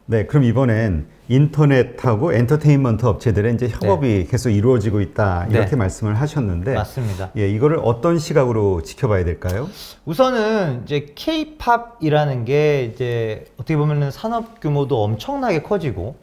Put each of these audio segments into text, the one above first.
네, 그럼 이번엔 인터넷하고 엔터테인먼트 업체들의 이제 협업이 네. 계속 이루어지고 있다 이렇게 네. 말씀을 하셨는데, 맞습니다. 예, 이거를 어떤 시각으로 지켜봐야 될까요? 우선은 이제 K-팝이라는 게 이제 어떻게 보면은 산업 규모도 엄청나게 커지고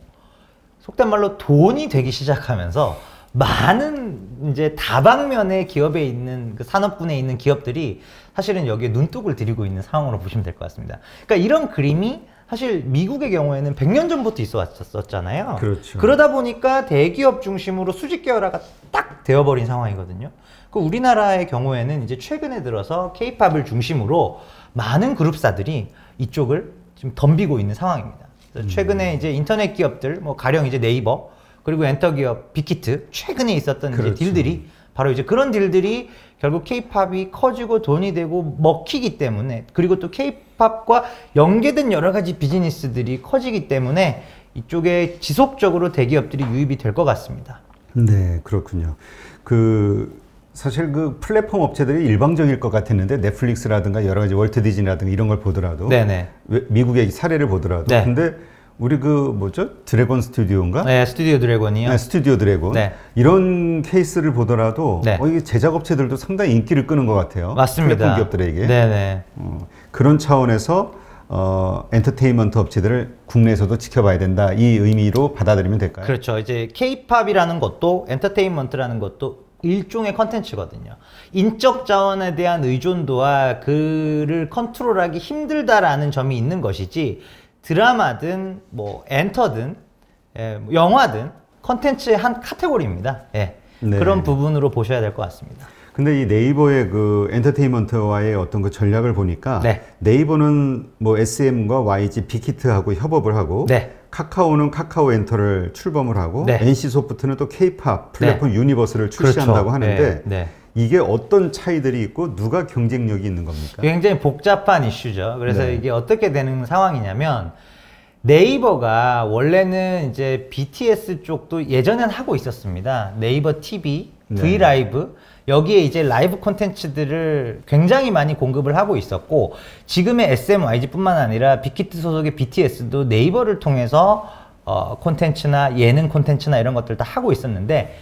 속된 말로 돈이 되기 시작하면서 많은 이제 다방면의 기업에 있는 그 산업군에 있는 기업들이 사실은 여기에 눈독을 들이고 있는 상황으로 보시면 될 것 같습니다. 그러니까 이런 그림이 사실 미국의 경우에는 100년 전부터 있어 왔었잖아요. 그렇죠. 그러다 보니까 대기업 중심으로 수직 계열화가 딱 되어버린 상황이거든요. 그 우리나라의 경우에는 이제 최근에 들어서 K-팝을 중심으로 많은 그룹사들이 이쪽을 지금 덤비고 있는 상황입니다. 그래서 최근에 이제 인터넷 기업들, 뭐 가령 이제 네이버, 그리고 엔터 기업 빅히트, 최근에 있었던 그렇죠. 이제 딜들이 바로 이제 그런 딜들이 결국 K-팝이 커지고 돈이 되고 먹히기 때문에, 그리고 또 K-팝과 연계된 여러 가지 비즈니스들이 커지기 때문에 이쪽에 지속적으로 대기업들이 유입이 될 것 같습니다. 네, 그렇군요. 사실 그 플랫폼 업체들이 일방적일 것 같았는데, 넷플릭스라든가 여러 가지 월트 디즈니라든가 이런 걸 보더라도, 네네. 미국의 사례를 보더라도, 네. 근데 우리 드래곤 스튜디오인가? 네, 스튜디오 드래곤이요. 네, 스튜디오 드래곤. 네. 이런 케이스를 보더라도, 네. 이게 제작 업체들도 상당히 인기를 끄는 것 같아요. 맞습니다. 플랫폼 기업들에게. 네네. 그런 차원에서 엔터테인먼트 업체들을 국내에서도 지켜봐야 된다, 이 의미로 받아들이면 될까요? 그렇죠. 이제 K-팝이라는 것도 엔터테인먼트라는 것도 일종의 컨텐츠거든요. 인적 자원에 대한 의존도와 그를 컨트롤하기 힘들다라는 점이 있는 것이지, 드라마든 뭐 엔터든 영화든 컨텐츠의 한 카테고리입니다. 예. 네. 그런 부분으로 보셔야 될 것 같습니다. 근데 이 네이버의 그 엔터테인먼트와의 어떤 그 전략을 보니까, 네. 네이버는 뭐 SM과 YG 빅히트하고 협업을 하고, 네. 카카오는 카카오 엔터를 출범을 하고, 네. NC소프트는 또 K-팝 플랫폼 유니버스를 출시한다고 그렇죠. 하는데, 네. 네. 이게 어떤 차이들이 있고 누가 경쟁력이 있는 겁니까? 굉장히 복잡한 이슈죠. 그래서 네. 이게 어떻게 되는 상황이냐면, 네이버가 원래는 이제 BTS 쪽도 예전엔 하고 있었습니다. 네이버 TV, 브이라이브, 여기에 이제 라이브 콘텐츠들을 굉장히 많이 공급을 하고 있었고, 지금의 SMYG뿐만 아니라 빅히트 소속의 BTS도 네이버를 통해서 콘텐츠나 예능 콘텐츠나 이런 것들 다 하고 있었는데,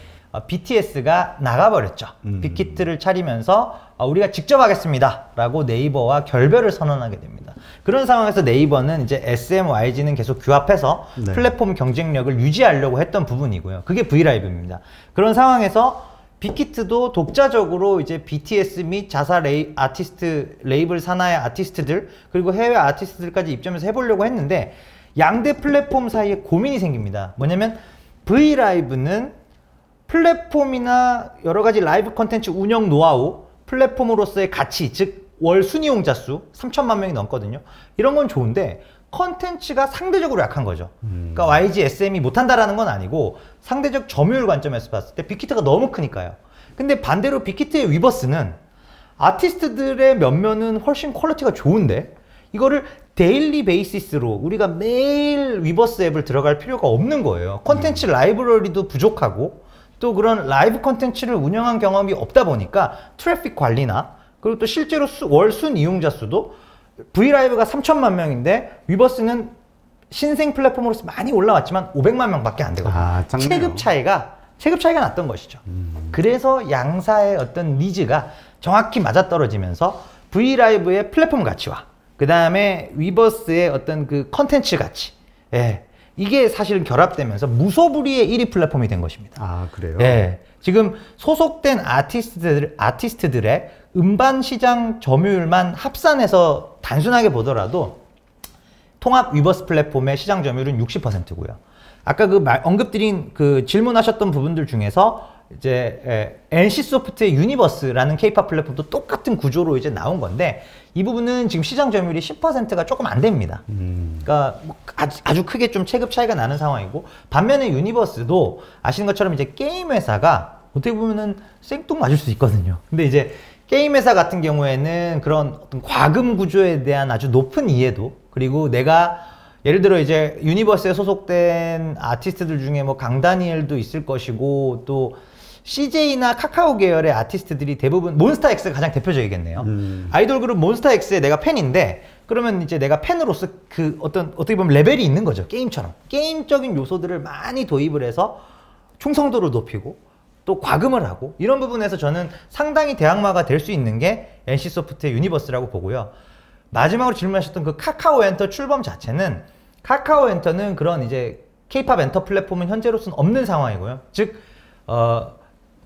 BTS가 나가버렸죠. 빅히트를 차리면서 우리가 직접 하겠습니다 라고 네이버와 결별을 선언하게 됩니다. 그런 상황에서 네이버는 이제 SMYG는 계속 규합해서 네. 플랫폼 경쟁력을 유지하려고 했던 부분이고요. 그게 브이라이브입니다. 그런 상황에서 빅히트도 독자적으로 이제 BTS 및 자사 아티스트, 레이블 산하의 아티스트들, 그리고 해외 아티스트들까지 입점해서 해보려고 했는데, 양대 플랫폼 사이에 고민이 생깁니다. 뭐냐면 브이라이브는 플랫폼이나 여러 가지 라이브 컨텐츠 운영 노하우, 플랫폼으로서의 가치, 즉 월 순이용자 수 3천만 명이 넘거든요. 이런 건 좋은데 컨텐츠가 상대적으로 약한 거죠. 그러니까 YG, SM이 못한다라는 건 아니고 상대적 점유율 관점에서 봤을 때 빅히트가 너무 크니까요. 근데 반대로 빅히트의 위버스는 아티스트들의 면면은 훨씬 퀄리티가 좋은데, 이거를 데일리 베이시스로 우리가 매일 위버스 앱을 들어갈 필요가 없는 거예요. 컨텐츠 라이브러리도 부족하고, 또 그런 라이브 컨텐츠를 운영한 경험이 없다 보니까 트래픽 관리나, 그리고 또 실제로 월 순 이용자 수도 브이라이브가 3천만 명인데 위버스는 신생 플랫폼으로서 많이 올라왔지만 500만 명밖에 안 되거든요. 아, 작네요. 체급 차이가 났던 것이죠. 그래서 양사의 어떤 니즈가 정확히 맞아떨어지면서 브이라이브의 플랫폼 가치와 그 다음에 위버스의 어떤 그 컨텐츠 가치, 예, 이게 사실은 결합되면서 무소불위의 1위 플랫폼이 된 것입니다. 아, 그래요? 예, 지금 소속된 아티스트들의 음반 시장 점유율만 합산해서 단순하게 보더라도 통합 위버스 플랫폼의 시장 점유율은 60%고요. 아까 언급드린 질문하셨던 부분들 중에서 이제 NC소프트의 유니버스라는 K-팝 플랫폼도 똑같은 구조로 이제 나온 건데, 이 부분은 지금 시장 점유율이 10%가 조금 안 됩니다. 그러니까 아주 크게 좀 체급 차이가 나는 상황이고, 반면에 유니버스도 아시는 것처럼 이제 게임 회사가 어떻게 보면은 생뚱맞을 수 있거든요. 근데 이제 게임 회사 같은 경우에는 그런 어떤 과금 구조에 대한 아주 높은 이해도, 그리고 내가 예를 들어 이제 유니버스에 소속된 아티스트들 중에 뭐 강다니엘도 있을 것이고, 또 CJ나 카카오 계열의 아티스트들이 대부분, 몬스타엑스가 가장 대표적이겠네요. 아이돌 그룹 몬스타엑스의 내가 팬인데 그러면 이제 내가 팬으로서 그 어떻게 보면 레벨이 있는 거죠. 게임처럼. 게임적인 요소들을 많이 도입을 해서 충성도를 높이고 또 과금을 하고 이런 부분에서 저는 상당히 대항마가 될 수 있는 게 NC소프트의 유니버스라고 보고요. 마지막으로 질문하셨던 그 카카오 엔터 출범 자체는 카카오 엔터는 그런 이제 K-팝 엔터 플랫폼은 현재로서는 없는 상황이고요. 즉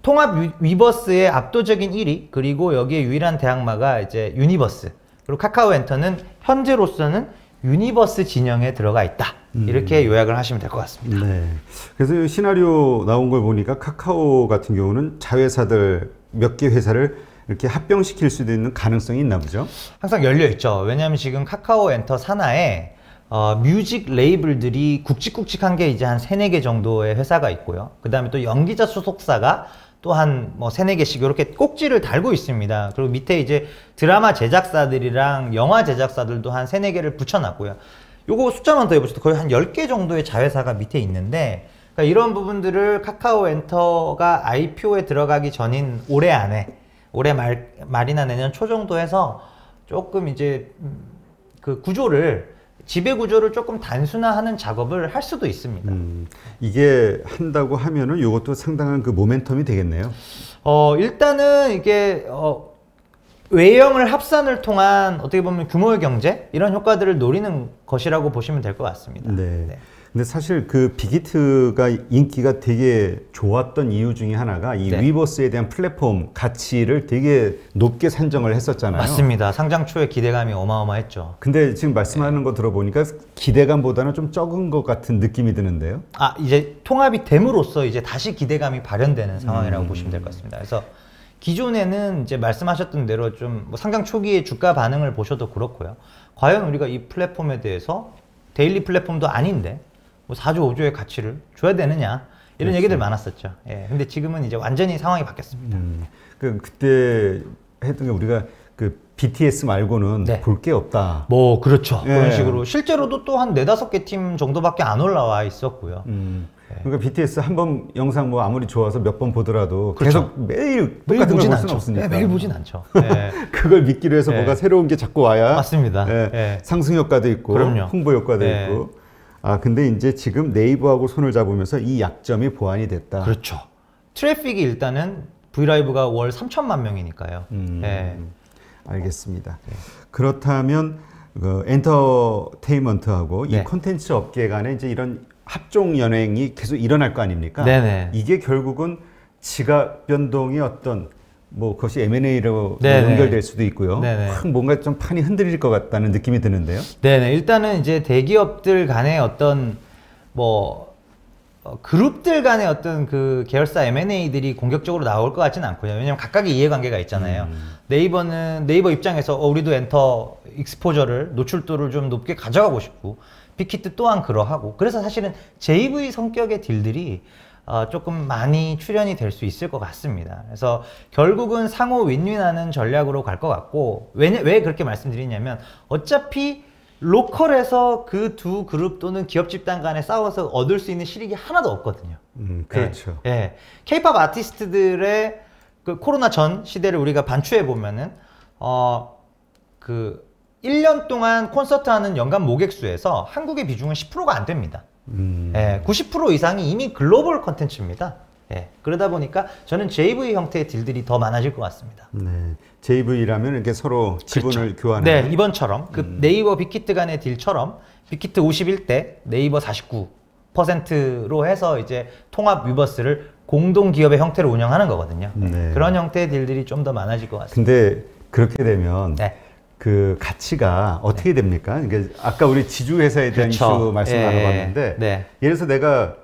통합 위버스의 압도적인 1위 그리고 여기에 유일한 대항마가 이제 유니버스 그리고 카카오 엔터는 현재로서는 유니버스 진영에 들어가 있다. 이렇게 요약을 하시면 될 것 같습니다. 네. 그래서 시나리오 나온 걸 보니까 카카오 같은 경우는 자회사들 몇 개 회사를 이렇게 합병시킬 수도 있는 가능성이 있나 보죠? 항상 열려 있죠. 왜냐하면 지금 카카오 엔터 산하에 뮤직 레이블들이 굵직굵직한 게 이제 한 3-4개 정도의 회사가 있고요. 그 다음에 또 연기자 소속사가 또 한 뭐 3-4개씩 이렇게 꼭지를 달고 있습니다. 그리고 밑에 이제 드라마 제작사들이랑 영화 제작사들도 한 3-4개를 붙여놨고요. 요거 숫자만 더 해보셔도 거의 한 10개 정도의 자회사가 밑에 있는데 그러니까 이런 부분들을 카카오 엔터가 IPO에 들어가기 전인 올해 안에 올해 말이나 내년 초 정도 해서 조금 이제 그 구조를 지배 구조를 조금 단순화하는 작업을 할 수도 있습니다. 이게 한다고 하면은 이것도 상당한 그 모멘텀이 되겠네요. 일단은 이게 외형을 합산을 통한 어떻게 보면 규모의 경제 이런 효과들을 노리는 것이라고 보시면 될 것 같습니다. 네. 네. 근데 사실 그 빅히트가 인기가 되게 좋았던 이유 중에 하나가 이 네. 위버스에 대한 플랫폼 가치를 되게 높게 산정을 했었잖아요. 맞습니다. 상장 초에 기대감이 어마어마했죠. 근데 지금 말씀하는 거 들어보니까 기대감보다는 좀 적은 것 같은 느낌이 드는데요. 이제 통합이 됨으로써 이제 다시 기대감이 발현되는 상황이라고 보시면 될 것 같습니다. 그래서 기존에는 이제 말씀하셨던 대로 좀 뭐 상장 초기의 주가 반응을 보셔도 그렇고요. 과연 우리가 이 플랫폼에 대해서 데일리 플랫폼도 아닌데 뭐 4조, 5조의 가치를 줘야 되느냐 이런 그렇죠. 얘기들 많았었죠. 예. 근데 지금은 이제 완전히 상황이 바뀌었습니다. 그때 했던 게 우리가 그 BTS 말고는 네. 볼 게 없다. 뭐 그렇죠. 예. 그런 식으로 실제로도 또 한 4-5개 팀 정도밖에 안 올라와 있었고요. 그러니까 BTS 한 번 영상 뭐 아무리 좋아서 몇 번 보더라도 그렇죠. 계속 매일 매일 똑같은 걸 보진 볼 수는 않죠. 없으니까. 매일 보진 않죠. 예. 그걸 믿기로 해서 예. 뭐가 새로운 게 자꾸 와야 맞습니다. 예. 예. 상승 효과도 있고 그럼요. 홍보 효과도 예. 있고. 근데 이제 지금 네이버하고 손을 잡으면서 이 약점이 보완이 됐다. 그렇죠. 트래픽이 일단은 브이라이브가 월 3천만 명이니까요. 예. 알겠습니다. 그렇다면 엔터테인먼트하고 네. 이 콘텐츠 업계 간에 이제 이런 합종 연행이 계속 일어날 거 아닙니까? 네네. 이게 결국은 지갑 변동의 어떤 뭐 그것이 M&A로 네네. 연결될 수도 있고요. 네네. 확 뭔가 좀 판이 흔들릴 것 같다는 느낌이 드는데요. 네네. 일단은 이제 대기업들 간의 어떤 그룹들 간의 어떤 그 계열사 M&A들이 공격적으로 나올 것 같지는 않고요. 왜냐면 각각의 이해관계가 있잖아요. 네이버 입장에서 우리도 엔터 익스포저를 노출도를 좀 높게 가져가고 싶고 빅히트 또한 그러하고 그래서 사실은 JV 성격의 딜들이 조금 많이 출연이 될 수 있을 것 같습니다. 그래서 결국은 상호 윈윈하는 전략으로 갈 것 같고 왜 그렇게 말씀드리냐면 어차피 로컬에서 그 두 그룹 또는 기업 집단 간에 싸워서 얻을 수 있는 실익이 하나도 없거든요. 그렇죠. 예. K-팝 아티스트들의 그 코로나 전 시대를 우리가 반추해 보면은 그 1년 동안 콘서트 하는 연간 모객 수에서 한국의 비중은 10%가 안 됩니다. 90% 이상이 이미 글로벌 컨텐츠입니다. 예, 그러다 보니까 저는 JV 형태의 딜들이 더 많아질 것 같습니다. 네. JV라면 이렇게 서로 지분을 그렇죠. 교환하는. 네, 이번처럼 그 네이버 빅히트 간의 딜처럼 빅히트 51대 네이버 49%로 해서 이제 통합 위버스를 공동 기업의 형태로 운영하는 거거든요. 네. 그런 형태의 딜들이 좀 더 많아질 것 같습니다. 근데 그렇게 되면 네. 그 가치가 어떻게 됩니까? 그러니까 아까 우리 지주 회사에 대한 그렇죠. 이슈 말씀 예. 나눠봤는데 네. 예를 들어서 내가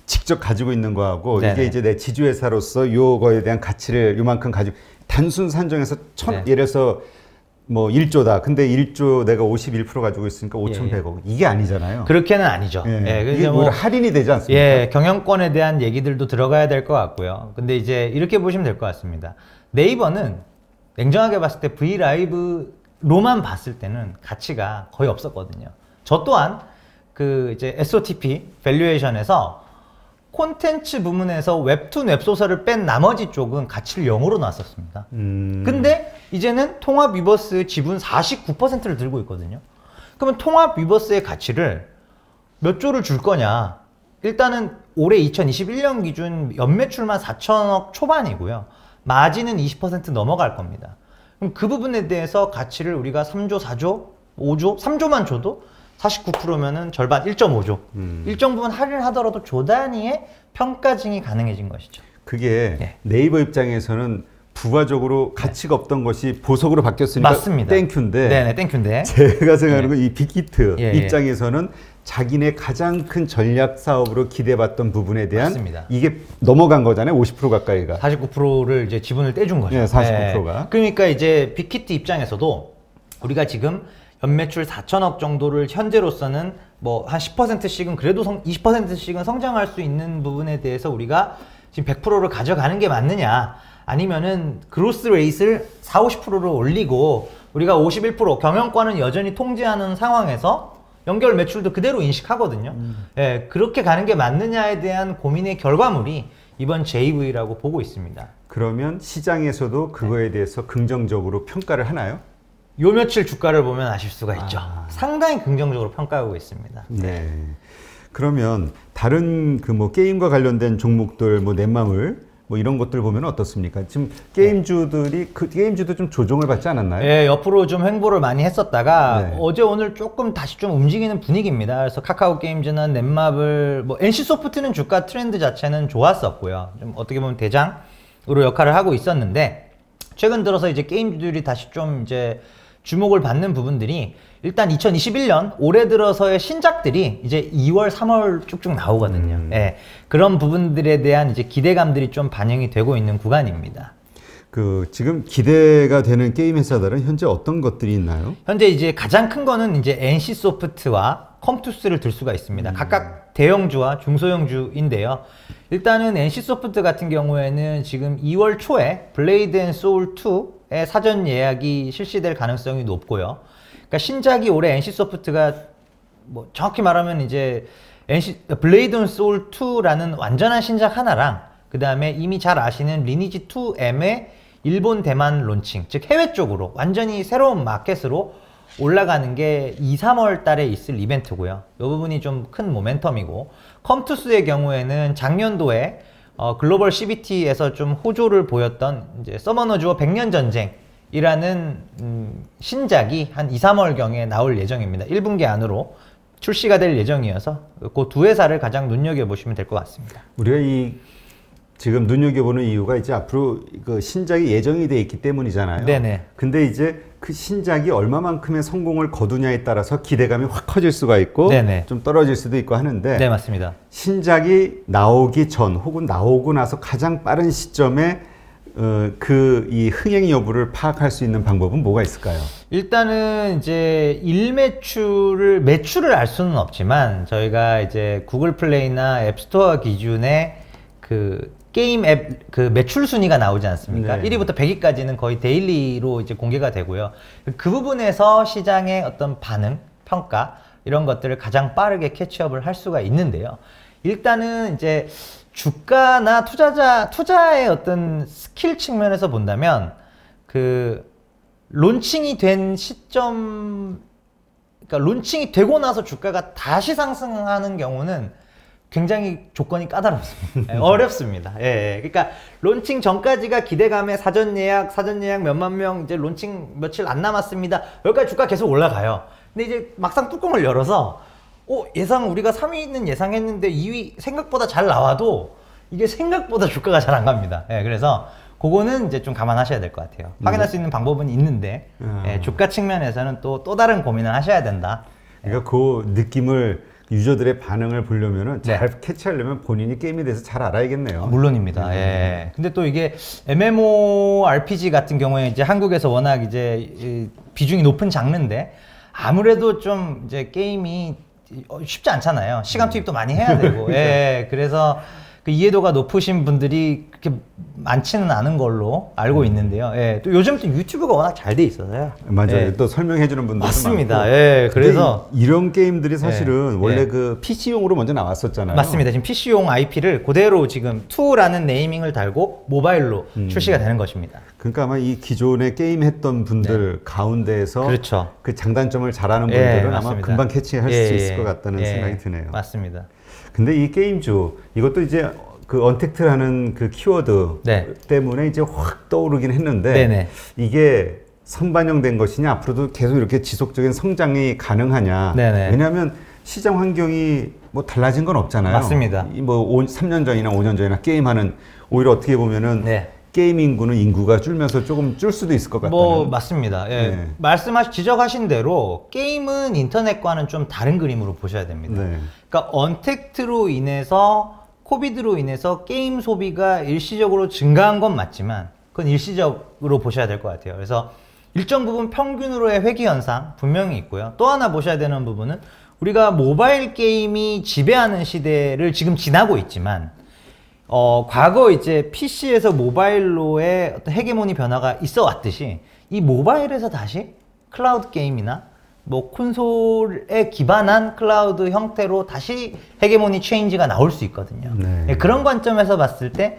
직접 가지고 있는 거하고 네네. 이게 이제 내 지주 회사로서 요거에 대한 가치를 요만큼 가지고 단순 산정해서 네. 예를 들어서 뭐 1조다. 근데 1조 내가 51% 가지고 있으니까 5,100억. 이게 아니잖아요. 그렇게는 아니죠. 예. 예, 이게 그래서 오히려 할인이 되지 않습니까? 예, 경영권에 대한 얘기들도 들어가야 될 것 같고요. 근데 이제 이렇게 보시면 될 것 같습니다. 네이버는 냉정하게 봤을 때 브이라이브로만 봤을 때는 가치가 거의 없었거든요. 저 또한 그 이제 SOTP 밸류에이션에서 콘텐츠 부문에서 웹툰 웹소설을 뺀 나머지 쪽은 가치를 0으로 놨었습니다. 근데 이제는 통합 위버스 지분 49%를 들고 있거든요. 그러면 통합 위버스의 가치를 몇 조를 줄 거냐? 일단은 올해 2021년 기준 연매출만 4천억 초반이고요. 마진은 20% 넘어갈 겁니다. 그럼 그 부분에 대해서 가치를 우리가 3조, 4조, 5조, 3조만 줘도 49%면은 절반 1.5조. 일정 부분 할인하더라도 조 단위의 평가증이 가능해진 것이죠. 그게 네. 네이버 입장에서는 부가적으로 가치가 없던 것이 보석으로 바뀌었으니까 맞습니다. 땡큐인데 네네, 땡큐인데. 제가 생각하는 건 이 빅히트 예, 예. 입장에서는 자기네 가장 큰 전략 사업으로 기대받던 부분에 대한 맞습니다. 이게 넘어간 거잖아요. 50% 가까이가. 49%를 이제 지분을 떼준 거죠. 네, 49%가. 그러니까 이제 빅히트 입장에서도 우리가 지금 연매출 4천억 정도를 현재로서는 뭐 한 10%씩은 그래도 20%씩은 성장할 수 있는 부분에 대해서 우리가 지금 100%를 가져가는 게 맞느냐, 아니면은 그로스 레이트를 40-50%를 올리고 우리가 51% 경영권은 여전히 통제하는 상황에서 연결 매출도 그대로 인식하거든요. 예, 그렇게 가는 게 맞느냐에 대한 고민의 결과물이 이번 JV라고 보고 있습니다. 그러면 시장에서도 그거에 대해서 긍정적으로 평가를 하나요? 요 며칠 주가를 보면 아실 수가 있죠. 상당히 긍정적으로 평가하고 있습니다. 네. 그러면 다른 그 뭐 게임과 관련된 종목들, 뭐 넷마블 뭐 이런 것들 보면 어떻습니까? 지금 게임주들이 그 게임주도 좀 조정을 받지 않았나요? 예, 옆으로 좀 횡보를 많이 했었다가 네. 어제 오늘 조금 다시 좀 움직이는 분위기입니다. 그래서 카카오 게임즈는 넷마블, 뭐 NC소프트는 주가 트렌드 자체는 좋았었고요. 좀 어떻게 보면 대장으로 역할을 하고 있었는데 최근 들어서 이제 게임주들이 다시 좀 이제 주목을 받는 부분들이 일단 2021년 올해 들어서의 신작들이 이제 2월, 3월 쭉쭉 나오거든요. 예, 그런 부분들에 대한 이제 기대감들이 좀 반영이 되고 있는 구간입니다. 그 지금 기대가 되는 게임 회사들은 현재 어떤 것들이 있나요? 현재 이제 가장 큰 거는 이제 NC소프트와 컴투스를 들 수가 있습니다. 각각 대형주와 중소형주인데요. 일단은 NC소프트 같은 경우에는 지금 2월 초에 블레이드 앤 소울 2의 사전 예약이 실시될 가능성이 높고요. 그러니까 신작이 올해 NC소프트가 뭐 정확히 말하면 이제 블레이드 앤 소울 2라는 완전한 신작 하나랑 그 다음에 이미 잘 아시는 리니지 2M의 일본, 대만 론칭, 즉 해외 쪽으로 완전히 새로운 마켓으로 올라가는 게 2, 3월 달에 있을 이벤트고요. 이 부분이 좀 큰 모멘텀이고, 컴투스의 경우에는 작년도에 글로벌 CBT에서 좀 호조를 보였던 이제 서머너즈와 100년 전쟁이라는 신작이 한 2, 3월경에 나올 예정입니다. 1분기 안으로 출시가 될 예정이어서 그 두 회사를 가장 눈여겨보시면 될 것 같습니다. 우리가 이 지금 눈여겨보는 이유가 이제 앞으로 그 신작이 예정이 돼 있기 때문이잖아요. 네네. 근데 이제 그 신작이 얼마만큼의 성공을 거두냐에 따라서 기대감이 확 커질 수가 있고 네네. 좀 떨어질 수도 있고 하는데 네, 맞습니다. 신작이 나오기 전 혹은 나오고 나서 가장 빠른 시점에 그 이 흥행 여부를 파악할 수 있는 방법은 뭐가 있을까요? 일단은 이제 매출을 알 수는 없지만 저희가 이제 구글 플레이나 앱스토어 기준의 그 게임 앱 그 매출 순위가 나오지 않습니까? 네. 1위부터 100위까지는 거의 데일리로 이제 공개가 되고요. 그 부분에서 시장의 어떤 반응, 평가 이런 것들을 가장 빠르게 캐치업을 할 수가 있는데요. 일단은 이제 주가나 투자의 어떤 스킬 측면에서 본다면 그 론칭이 된 시점, 그러니까 론칭이 되고 나서 주가가 다시 상승하는 경우는 굉장히 조건이 까다롭습니다. 어렵습니다. 예, 그러니까 론칭 전까지가 기대감에 사전 예약 몇만 명 이제 론칭 며칠 안 남았습니다. 여기까지 주가 계속 올라가요. 근데 이제 막상 뚜껑을 열어서 예상 우리가 3위는 예상했는데 2위 생각보다 잘 나와도 이게 생각보다 주가가 잘 안 갑니다. 예, 그래서 그거는 이제 좀 감안하셔야 될 것 같아요. 확인할 수 있는 방법은 있는데 예, 주가 측면에서는 또 다른 고민을 하셔야 된다. 그러니까 그 느낌을 유저들의 반응을 보려면은 네. 잘 캐치하려면 본인이 게임에 대해서 잘 알아야겠네요. 물론입니다. 예. 근데 또 이게 MMORPG 같은 경우에 이제 한국에서 워낙 이제 비중이 높은 장르인데 아무래도 좀 이제 게임이 쉽지 않잖아요. 시간 투입도 많이 해야 되고. 예. 그래서 그 이해도가 높으신 분들이 그렇게 많지는 않은 걸로 알고 있는데요. 예, 또 요즘 또 유튜브가 워낙 잘 돼 있어서요. 맞아요. 예. 또 설명해주는 분들도 맞습니다. 많고. 예, 그래서 이런 게임들이 사실은 예. 원래 예. 그 PC용으로 먼저 나왔었잖아요. 맞습니다. 지금 PC용 IP를 그대로 지금 2라는 네이밍을 달고 모바일로 출시가 되는 것입니다. 그러니까 아마 이 기존에 게임 했던 분들 가운데에서 그렇죠. 그 장단점을 잘하는 예, 분들은 아마 맞습니다. 금방 캐치할 예, 수 있을 예. 것 같다는 예, 생각이 드네요. 맞습니다. 근데 이 게임주 이것도 이제 그 언택트라는 그 키워드 네. 때문에 이제 확 떠오르긴 했는데 네네. 이게 선반영된 것이냐 앞으로도 계속 이렇게 지속적인 성장이 가능하냐. 네네. 왜냐하면 시장 환경이 뭐 달라진 건 없잖아요. 맞습니다. 뭐 3년 전이나 5년 전이나 게임하는 오히려 어떻게 보면은 네. 게임 인구는 인구가 줄면서 조금 줄 수도 있을 것 같다는. 뭐 맞습니다. 예. 네. 지적하신 대로 게임은 인터넷과는 좀 다른 그림으로 보셔야 됩니다. 네. 그러니까 언택트로 인해서 코비드로 인해서 게임 소비가 일시적으로 증가한 건 맞지만 그건 일시적으로 보셔야 될 것 같아요. 그래서 일정 부분 평균으로의 회귀 현상 분명히 있고요. 또 하나 보셔야 되는 부분은 우리가 모바일 게임이 지배하는 시대를 지금 지나고 있지만 과거 이제 PC에서 모바일로의 어떤 헤게모니 변화가 있어 왔듯이 이 모바일에서 다시 클라우드 게임이나 뭐 콘솔에 기반한 클라우드 형태로 다시 헤게모니 체인지가 나올 수 있거든요. 네. 그런 관점에서 봤을 때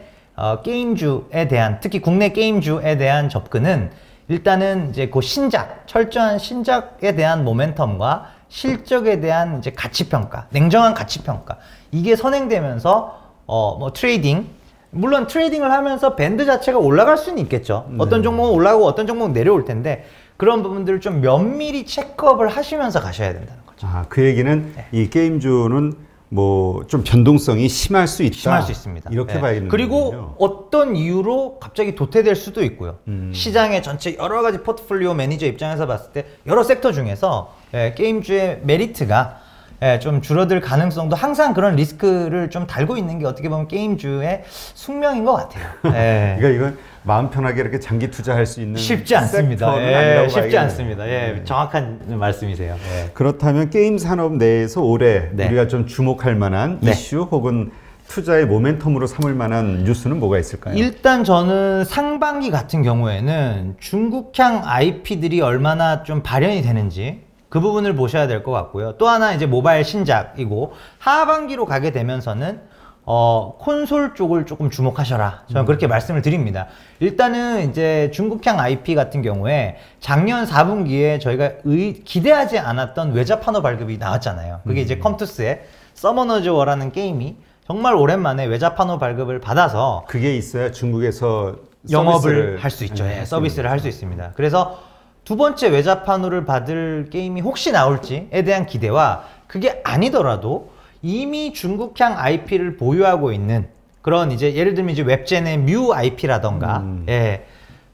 게임주에 대한, 특히 국내 게임주에 대한 접근은 일단은 이제 그 신작, 철저한 신작에 대한 모멘텀과 실적에 대한 이제 가치평가, 냉정한 가치평가, 이게 선행되면서 뭐 트레이딩, 물론 트레이딩을 하면서 밴드 자체가 올라갈 수는 있겠죠. 어떤 종목은 올라가고 어떤 종목은 내려올 텐데 그런 부분들을 좀 면밀히 체크업을 하시면서 가셔야 된다는 거죠. 아, 그 얘기는 이 게임주는 뭐 좀 변동성이 심할 수 있다. 심할 수 있습니다. 이렇게 네. 봐야겠네요. 그리고 어떤 이유로 갑자기 도태될 수도 있고요. 시장의 전체 여러 가지 포트폴리오 매니저 입장에서 봤을 때 여러 섹터 중에서 게임주의 메리트가 좀 줄어들 가능성도 항상 그런 리스크를 좀 달고 있는 게 어떻게 보면 게임주의 숙명인 것 같아요. 그러니까 이건 마음 편하게 이렇게 장기 투자할 수 있는 쉽지 않습니다. 섹터는 아니라고 쉽지 봐야겠네요. 않습니다. 정확한 말씀이세요. 그렇다면 게임 산업 내에서 올해 네. 우리가 좀 주목할 만한 네. 이슈 혹은 투자의 모멘텀으로 삼을 만한 뉴스는 뭐가 있을까요? 일단 저는 상반기 같은 경우에는 중국향 IP들이 얼마나 좀 발현이 되는지 그 부분을 보셔야 될 것 같고요. 또 하나 이제 모바일 신작이고 하반기로 가게 되면서는 콘솔 쪽을 조금 주목하셔라. 저는 그렇게 말씀을 드립니다. 일단은 이제 중국향 IP 같은 경우에 작년 4분기에 저희가 기대하지 않았던 외자 판호 발급이 나왔잖아요. 그게 이제 컴투스의 서머너즈 워라는 게임이 정말 오랜만에 외자 판호 발급을 받아서 그게 있어야 중국에서 영업을 할 수 있죠. 서비스를 할 수 있습니다. 있습니다. 그래서 두 번째 외자판호를 받을 게임이 혹시 나올지에 대한 기대와 그게 아니더라도 이미 중국향 IP를 보유하고 있는 그런 이제 예를 들면 이제 웹젠의 뮤 IP라던가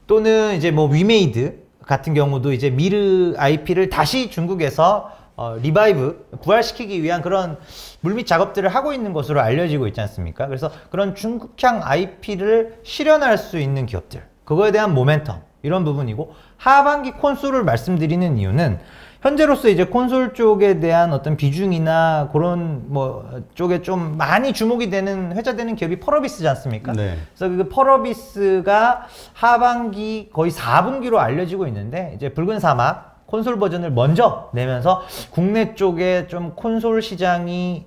또는 이제 뭐 위메이드 같은 경우도 이제 미르 IP를 다시 중국에서 리바이브, 부활시키기 위한 그런 물밑 작업들을 하고 있는 것으로 알려지고 있지 않습니까? 그래서 그런 중국향 IP를 실현할 수 있는 기업들, 그거에 대한 모멘텀, 이런 부분이고, 하반기 콘솔을 말씀드리는 이유는 현재로서 이제 콘솔 쪽에 대한 어떤 비중이나 그런 뭐 쪽에 좀 많이 주목이 되는 회자되는 기업이 펄어비스지 않습니까? 네. 그래서 그 펄어비스가 하반기 거의 4분기로 알려지고 있는데 이제 붉은 사막 콘솔 버전을 먼저 내면서 국내 쪽에 좀 콘솔 시장이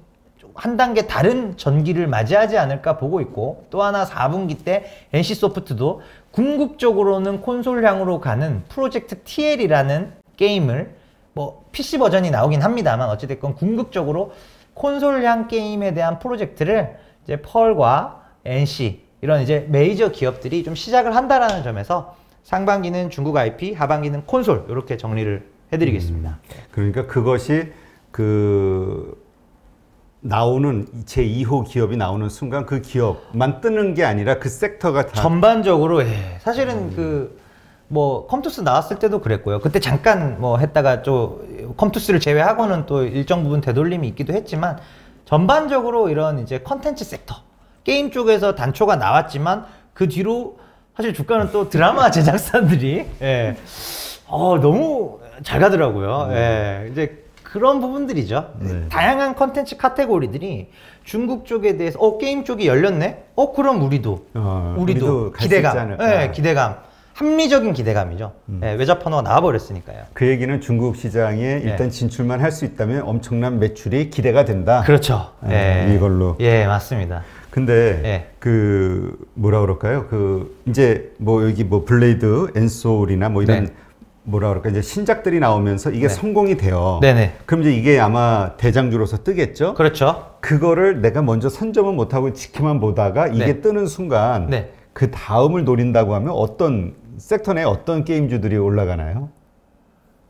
한 단계 다른 전기를 맞이하지 않을까 보고 있고, 또 하나 4분기 때 NC소프트도 궁극적으로는 콘솔향으로 가는 프로젝트 TL이라는 게임을 뭐 PC 버전이 나오긴 합니다만 어찌됐건 궁극적으로 콘솔향 게임에 대한 프로젝트를 이제 펄과 NC 이런 이제 메이저 기업들이 좀 시작을 한다라는 점에서 상반기는 중국 IP, 하반기는 콘솔, 이렇게 정리를 해드리겠습니다. 그러니까 그것이 나오는 제2호 기업이 나오는 순간 그 기업만 뜨는 게 아니라 그 섹터가 다 전반적으로 사실은 뭐 컴투스 나왔을 때도 그랬고요. 그때 잠깐 뭐 했다가 좀 컴투스를 제외하고는 또 일정 부분 되돌림이 있기도 했지만, 전반적으로 이런 이제 컨텐츠 섹터, 게임 쪽에서 단초가 나왔지만 그 뒤로 사실 주가는 또 드라마 제작사들이 너무 잘 가더라고요. 이제 그런 부분들이죠. 네. 다양한 컨텐츠 카테고리들이 중국 쪽에 대해서 게임 쪽이 열렸네? 그럼 우리도 우리도 갈수 있지 기대감. 않을까. 네, 기대감. 합리적인 기대감이죠. 네, 외자판호가 나와버렸으니까요. 그 얘기는 중국 시장에 일단 진출만 할 수 있다면 엄청난 매출이 기대가 된다. 그렇죠. 이걸로. 예, 맞습니다. 근데 그 뭐라 그럴까요? 이제 뭐 여기 뭐 블레이드 앤 소울이나 뭐 이런 뭐라 그럴까 이제 신작들이 나오면서 이게 성공이 돼요. 네네. 그럼 이제 이게 아마 대장주로서 뜨겠죠. 그렇죠. 그거를 내가 먼저 선점은 못하고 지켜만 보다가 이게 뜨는 순간 그 다음을 노린다고 하면 어떤 섹터 내 어떤 게임주들이 올라가나요?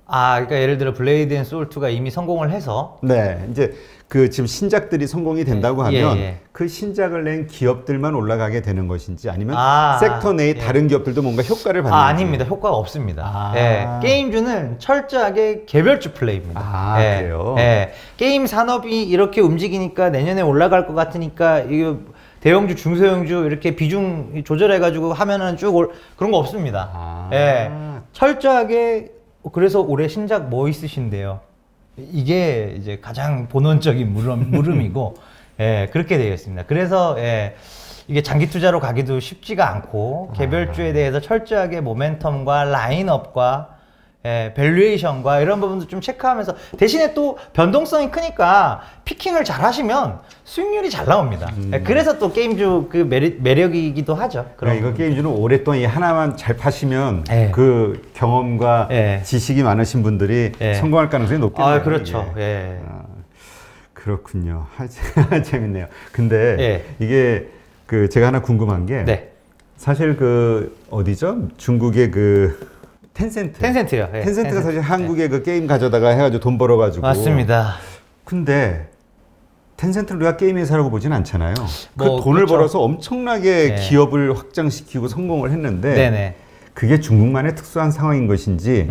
그러니까 예를 들어 블레이드 앤 소울 2가 이미 성공을 해서 이제 그 지금 신작들이 성공이 된다고 하면 그 신작을 낸 기업들만 올라가게 되는 것인지 아니면 섹터 내의 다른 기업들도 뭔가 효과를 받는지. 아닙니다. 효과가 없습니다. 게임주는 철저하게 개별주 플레이입니다. 그래요? 게임 산업이 이렇게 움직이니까 내년에 올라갈 것 같으니까 이거 대형주, 중소형주 이렇게 비중 조절해가지고 하면은 쭉 그런 거 없습니다. 철저하게 그래서 올해 신작 뭐 있으신데요? 이게 이제 가장 본원적인 물음이고, 그렇게 되어 있습니다. 그래서, 이게 장기 투자로 가기도 쉽지가 않고, 개별주에 대해서 철저하게 모멘텀과 라인업과, 밸류에이션과 이런 부분도 좀 체크하면서, 대신에 또 변동성이 크니까, 피킹을 잘 하시면 수익률이 잘 나옵니다. 그래서 또 게임주 그 매력이기도 하죠. 이거 게임주는 오랫동안 이 하나만 잘 파시면 그 경험과 지식이 많으신 분들이 성공할 가능성이 높겠네요. 그렇죠. 그렇군요. 재밌네요. 근데 이게 그 제가 하나 궁금한 게 사실 그 어디죠? 중국의 그 텐센트요. 텐센트가 사실 한국에 그 게임 가져다가 해가지고 돈 벌어가지고. 맞습니다. 근데 텐센트를 우리가 게임 회사라고 보진 않잖아요. 그 돈을 그렇죠. 벌어서 엄청나게 기업을 확장시키고 성공을 했는데 그게 중국만의 특수한 상황인 것인지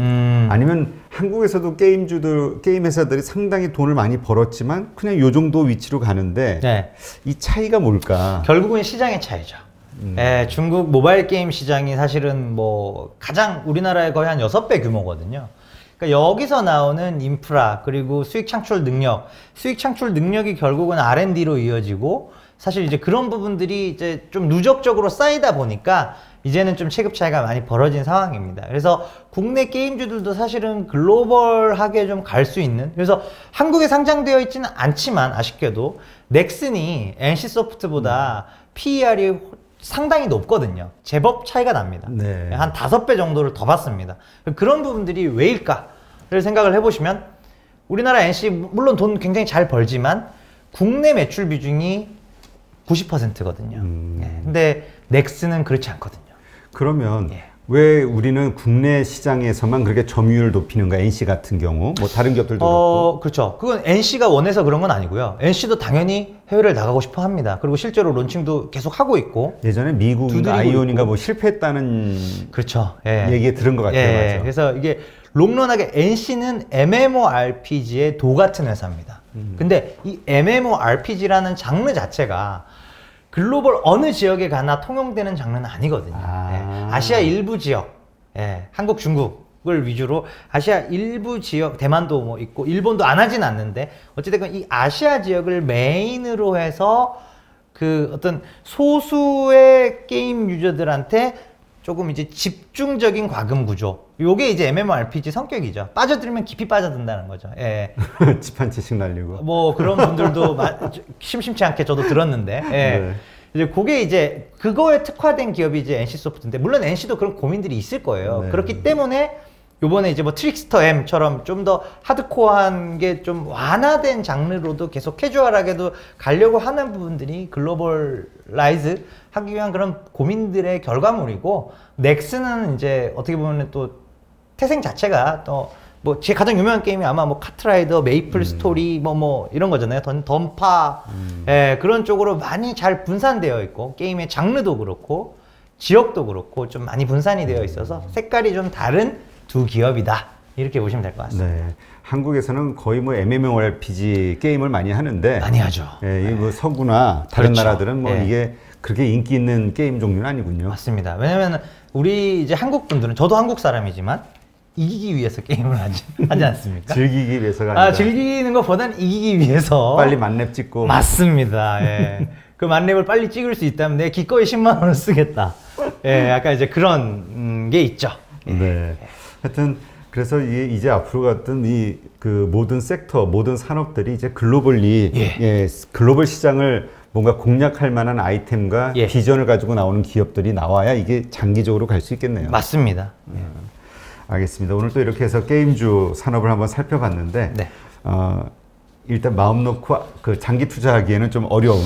아니면 한국에서도 게임 회사들이 상당히 돈을 많이 벌었지만 그냥 요 정도 위치로 가는데 이 차이가 뭘까? 결국은 시장의 차이죠. 중국 모바일 게임 시장이 사실은 뭐 가장 우리나라의 거의 한 6배 규모거든요. 그러니까 여기서 나오는 인프라 그리고 수익 창출 능력이 결국은 R&D로 이어지고 사실 이제 그런 부분들이 이제 좀 누적적으로 쌓이다 보니까 이제는 좀 체급 차이가 많이 벌어진 상황입니다. 그래서 국내 게임주들도 사실은 글로벌하게 좀 갈 수 있는, 그래서 한국에 상장되어 있지는 않지만 아쉽게도 넥슨이 NC소프트보다 PER이 상당히 높거든요. 제법 차이가 납니다. 한 5배 정도를 더 받습니다. 그런 부분들이 왜일까를 생각을 해보시면 우리나라 NC 물론 돈 굉장히 잘 벌지만 국내 매출 비중이 90%거든요. 근데 넥슨은 그렇지 않거든요. 그러면 왜 우리는 국내 시장에서만 그렇게 점유율 높이는가? NC 같은 경우 뭐 다른 기업들도 그렇고. 그렇죠. 그건 NC가 원해서 그런 건 아니고요. NC도 당연히 해외를 나가고 싶어 합니다. 그리고 실제로 론칭도 계속 하고 있고. 예전에 미국 아이온인가 뭐 실패했다는 얘기 들은 것 같아요. 맞아. 그래서 이게 롱런하게 NC는 MMORPG의 도 같은 회사입니다. 근데 이 MMORPG라는 장르 자체가 글로벌 어느 지역에 가나 통용되는 장르는 아니거든요. 아시아 일부 지역, 한국, 중국을 위주로 아시아 일부 지역, 대만도 뭐 있고 일본도 안 하진 않는데 어찌됐건 이 아시아 지역을 메인으로 해서 그 어떤 소수의 게임 유저들한테 조금 이제 집중적인 과금 구조. 요게 이제 MMORPG 성격이죠. 빠져들면 깊이 빠져든다는 거죠. 집 한 채씩 날리고. 뭐 그런 분들도 심심치 않게 저도 들었는데. 이제 그게 이제 그거에 특화된 기업이 이제 NC소프트인데 물론 NC도 그런 고민들이 있을 거예요. 그렇기 때문에 요번에 이제 뭐 트릭스터 M처럼 좀 더 하드코어한 게 좀 완화된 장르로도 계속 캐주얼하게도 가려고 하는 부분들이 글로벌라이즈 하기 위한 그런 고민들의 결과물이고, 넥슨은 이제 어떻게 보면 또 태생 자체가 또 뭐 제 가장 유명한 게임이 아마 뭐 카트라이더, 메이플 스토리 뭐 이런 거잖아요. 던파 그런 쪽으로 많이 잘 분산되어 있고 게임의 장르도 그렇고 지역도 그렇고 좀 많이 분산이 되어 있어서 색깔이 좀 다른 두 기업이다 이렇게 보시면 될 것 같습니다. 한국에서는 거의 뭐 MMORPG 게임을 많이 하는데 많이 하죠. 이 뭐 서구나 다른 나라들은 뭐 이게 그렇게 인기 있는 게임 종류는 아니군요. 맞습니다. 왜냐면 우리 이제 한국 분들은 저도 한국 사람이지만 이기기 위해서 게임을 하지 않습니까? 즐기기 위해서가 아니라. 즐기는 것보단 이기기 위해서. 빨리 만렙 찍고. 맞습니다. 예. 그 만렙을 빨리 찍을 수 있다면 내 기꺼이 10만 원을 쓰겠다. 예, 약간 이제 그런 게 있죠. 네. 하여튼 그래서 이제 앞으로 같은 그 모든 섹터, 모든 산업들이 이제 글로벌리, 글로벌 시장을 뭔가 공략할 만한 아이템과 비전을 가지고 나오는 기업들이 나와야 이게 장기적으로 갈 수 있겠네요. 맞습니다. 알겠습니다. 오늘 또 이렇게 해서 게임주 산업을 한번 살펴봤는데, 일단 마음 놓고 그 장기 투자하기에는 좀 어려운.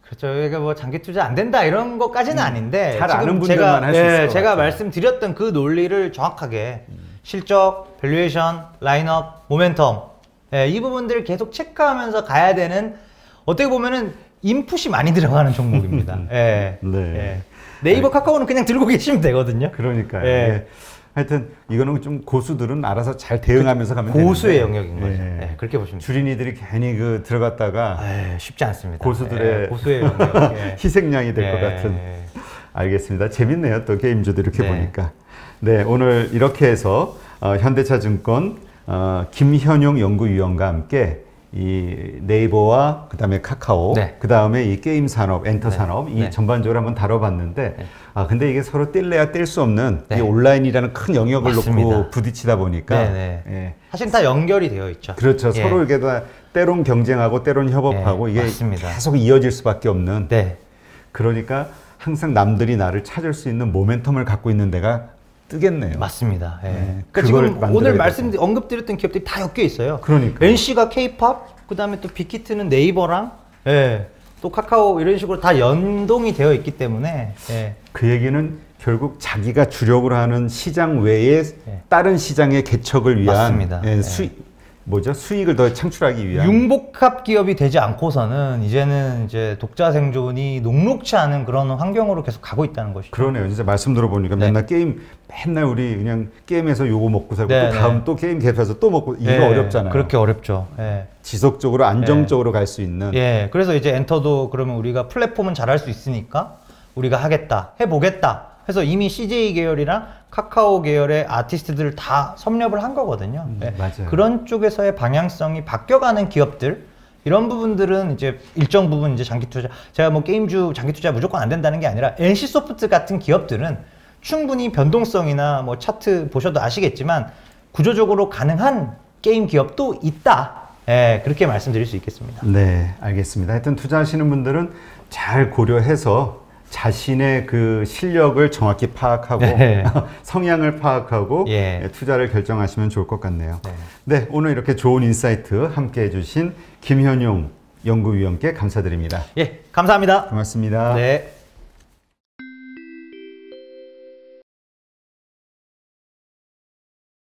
그렇죠. 그러니까 뭐 장기 투자 안 된다 이런 것까지는 아닌데 잘 아는 분들만 할 수 있을 것 제가 같아요. 말씀드렸던 그 논리를 정확하게 실적, 밸류에이션, 라인업, 모멘텀 이 부분들을 계속 체크하면서 가야 되는 어떻게 보면은 인풋이 많이 들어가는 종목입니다. 네이버, 카카오는 그냥 들고 계시면 되거든요. 그러니까요. 하여튼 이거는 좀 고수들은 알아서 잘 대응하면서 가면 되는데 고수의 영역인 거죠. 그렇게 보시면 주린이들이 괜히 그 들어갔다가 쉽지 않습니다. 고수들의 고수의 영역. 희생양이 될 것 같은. 알겠습니다. 재밌네요. 또 게임주도 이렇게 보니까. 네, 오늘 이렇게 해서 현대차증권 김현용 연구위원과 함께 이 네이버와 그다음에 카카오, 그다음에 이 게임 산업, 엔터 산업 이 전반적으로 한번 다뤄봤는데 근데 이게 서로 뗄래야 뗄 수 없는 이 온라인이라는 큰 영역을 놓고 부딪히다 보니까 사실 다 연결이 되어 있죠. 그렇죠. 서로 이렇게 다 때론 경쟁하고 때론 협업하고 이게 계속 이어질 수밖에 없는. 그러니까 항상 남들이 나를 찾을 수 있는 모멘텀을 갖고 있는 데가 뜨겠네요. 맞습니다. 그러니까 지금 오늘 언급드렸던 기업들이 다 엮여 있어요. 그러니까 NC가 K-팝, 그 다음에 또 빅히트는 네이버랑, 또 카카오 이런 식으로 다 연동이 되어 있기 때문에. 그 얘기는 결국 자기가 주력으로 하는 시장 외에 다른 시장의 개척을 위한 수익을 더 창출하기 위한 융복합 기업이 되지 않고서는 이제는 이제 독자 생존이 녹록치 않은 그런 환경으로 계속 가고 있다는 것이죠. 그러네요. 진짜 말씀 들어보니까 맨날 우리 그냥 게임에서 요거 먹고 살고 또 다음 또 게임 개발해서 또 먹고 이거 어렵잖아요. 그렇게 어렵죠. 지속적으로 안정적으로 갈 수 있는. 그래서 이제 엔터도 그러면 우리가 플랫폼은 잘할 수 있으니까 우리가 하겠다, 해보겠다. 해서 이미 CJ 계열이랑 카카오 계열의 아티스트들을 다 섭렵을 한 거거든요. 맞아요. 그런 쪽에서의 방향성이 바뀌어가는 기업들, 이런 부분들은 이제 일정 부분 이제 장기 투자, 제가 뭐 게임주 장기 투자 무조건 안 된다는 게 아니라 NC소프트 같은 기업들은 충분히 변동성이나 뭐 차트 보셔도 아시겠지만 구조적으로 가능한 게임 기업도 있다. 그렇게 말씀드릴 수 있겠습니다. 네, 알겠습니다. 하여튼 투자하시는 분들은 잘 고려해서 자신의 그 실력을 정확히 파악하고 성향을 파악하고 투자를 결정하시면 좋을 것 같네요. 네, 오늘 이렇게 좋은 인사이트 함께 해주신 김현용 연구위원께 감사드립니다. 감사합니다. 고맙습니다. 네.